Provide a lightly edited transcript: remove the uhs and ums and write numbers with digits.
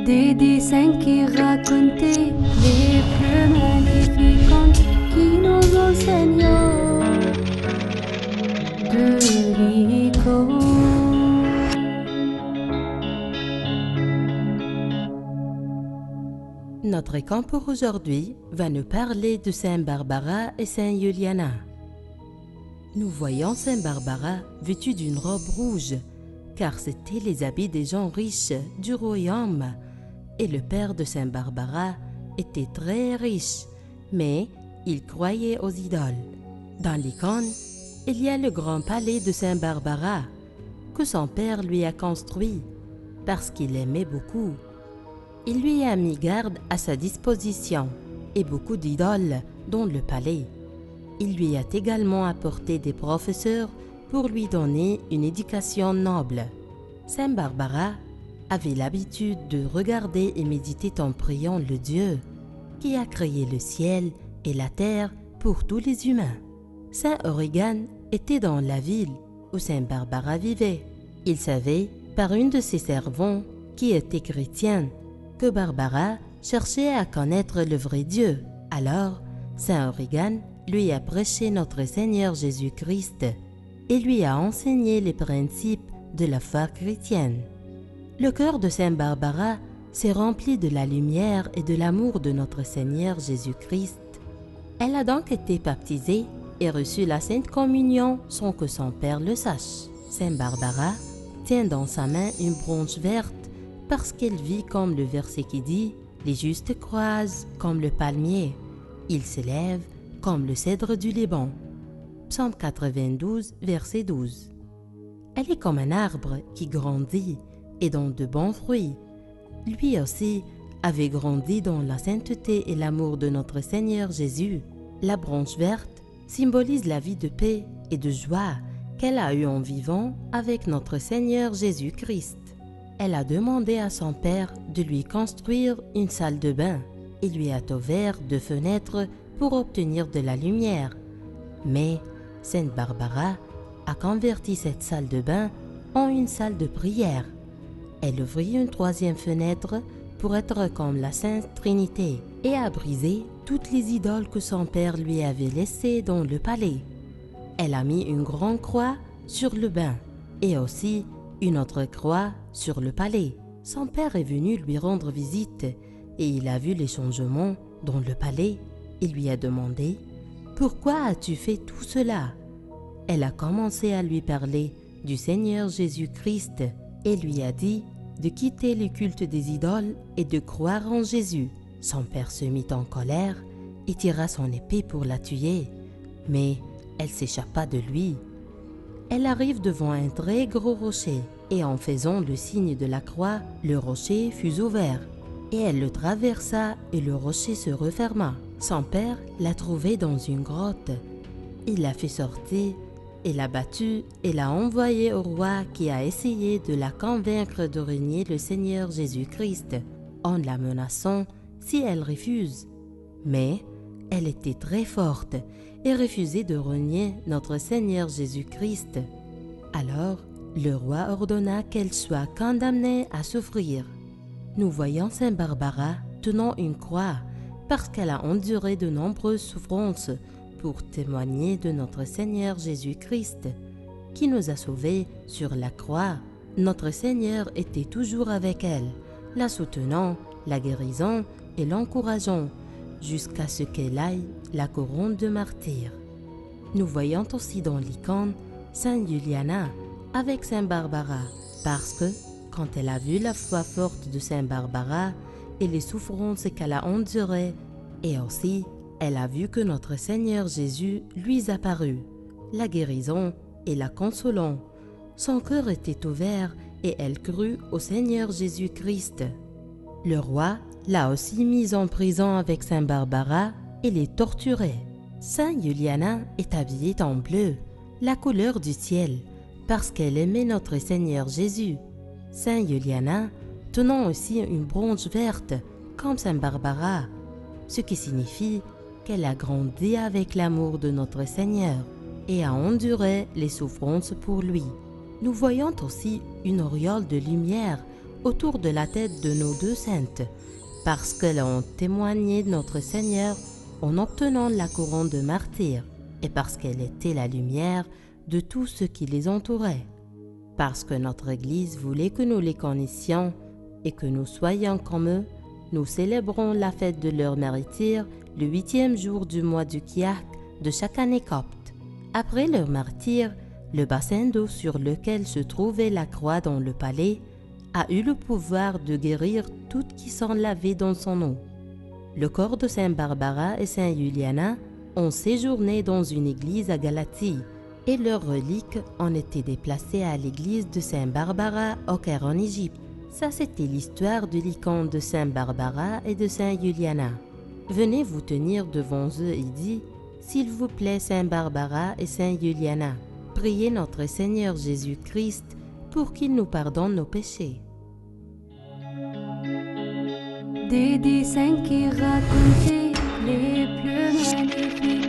Des dessins qui racontaient les plus magnifiques contes qui nous enseignent de l'école. Notre camp pour aujourd'hui va nous parler de Saint Barbara et Saint Juliana. Nous voyons Saint Barbara vêtu d'une robe rouge, car c'étaient les habits des gens riches du royaume, et le père de Saint Barbara était très riche, mais il croyait aux idoles. Dans l'icône, il y a le grand palais de Saint Barbara, que son père lui a construit, parce qu'il l'aimait beaucoup. Il lui a mis garde à sa disposition et beaucoup d'idoles dans le palais. Il lui a également apporté des professeurs pour lui donner une éducation noble. Saint Barbara avait l'habitude de regarder et méditer en priant le Dieu qui a créé le ciel et la terre pour tous les humains. Saint Origen était dans la ville où Saint Barbara vivait. Il savait par une de ses servantes qui était chrétienne que Barbara cherchait à connaître le vrai Dieu. Alors, Saint Origen lui a prêché notre Seigneur Jésus-Christ et lui a enseigné les principes de la foi chrétienne. Le cœur de Saint Barbara s'est rempli de la lumière et de l'amour de notre Seigneur Jésus-Christ. Elle a donc été baptisée et reçu la Sainte Communion sans que son père le sache. Saint Barbara tient dans sa main une branche verte parce qu'elle vit comme le verset qui dit « Les justes croissent comme le palmier, ils s'élèvent comme le cèdre du Liban ». Psaume 92, verset 12. Elle est comme un arbre qui grandit et donne de bons fruits. Lui aussi avait grandi dans la sainteté et l'amour de notre Seigneur Jésus. La branche verte symbolise la vie de paix et de joie qu'elle a eue en vivant avec notre Seigneur Jésus-Christ. Elle a demandé à son père de lui construire une salle de bain et lui a ouvert 2 fenêtres pour obtenir de la lumière. Mais Sainte Barbara a converti cette salle de bain en une salle de prière. Elle ouvrit une 3e fenêtre pour être comme la Sainte Trinité et a brisé toutes les idoles que son père lui avait laissées dans le palais. Elle a mis une grande croix sur le bain et aussi une autre croix sur le palais. Son père est venu lui rendre visite et il a vu les changements dans le palais. Il lui a demandé « Pourquoi as-tu fait tout cela ?» Elle a commencé à lui parler du Seigneur Jésus-Christ et lui a dit de quitter le culte des idoles et de croire en Jésus. Son père se mit en colère et tira son épée pour la tuer, mais elle s'échappa de lui. Elle arrive devant un très gros rocher et en faisant le signe de la croix, le rocher fut ouvert et elle le traversa et le rocher se referma. Son père l'a trouvée dans une grotte. Il l'a fait sortir et l'a battue et l'a envoyée au roi qui a essayé de la convaincre de régner le Seigneur Jésus-Christ en la menaçant si elle refuse. Mais elle était très forte et refusait de renier notre Seigneur Jésus-Christ. Alors, le roi ordonna qu'elle soit condamnée à souffrir. Nous voyons Saint Barbara tenant une croix parce qu'elle a enduré de nombreuses souffrances pour témoigner de notre Seigneur Jésus-Christ qui nous a sauvés sur la croix. Notre Seigneur était toujours avec elle, la soutenant, la guérissant et l'encourageant jusqu'à ce qu'elle aille la couronne de martyr. Nous voyons aussi dans l'icône Saint Juliana avec Saint Barbara parce que quand elle a vu la foi forte de Saint Barbara et les souffrances qu'elle a endurées, et aussi elle a vu que notre Seigneur Jésus lui apparut, la guérissant et la consolant. Son cœur était ouvert et elle crut au Seigneur Jésus-Christ. Le roi l'a aussi mise en prison avec Saint Barbara et les torturait. Saint Juliana est habillée en bleu, la couleur du ciel, parce qu'elle aimait notre Seigneur Jésus. Saint Juliana tenant aussi une branche verte comme Saint Barbara, ce qui signifie qu'elle a grandi avec l'amour de notre Seigneur et a enduré les souffrances pour lui. Nous voyons aussi une auréole de lumière autour de la tête de nos deux saintes, parce qu'elles ont témoigné de notre Seigneur en obtenant la couronne de martyr, et parce qu'elle était la lumière de tout ce qui les entourait. Parce que notre Église voulait que nous les connaissions et que nous soyons comme eux, nous célébrons la fête de leur martyre le 8e jour du mois du Kiak de chaque année copte. Après leur martyre, le bassin d'eau sur lequel se trouvait la croix dans le palais a eu le pouvoir de guérir toutes qui sont lavées dans son eau. Le corps de Saint Barbara et Saint Juliana ont séjourné dans une église à Galatie et leurs reliques ont été déplacées à l'église de Saint Barbara au Caire en Égypte. Ça, c'était l'histoire de l'icône de Saint Barbara et de Saint Juliana. Venez vous tenir devant eux et dites « S'il vous plaît, Saint Barbara et Saint Juliana, priez notre Seigneur Jésus-Christ pour qu'il nous pardonne nos péchés. » Des dessins qui racontaient les plus magnifiques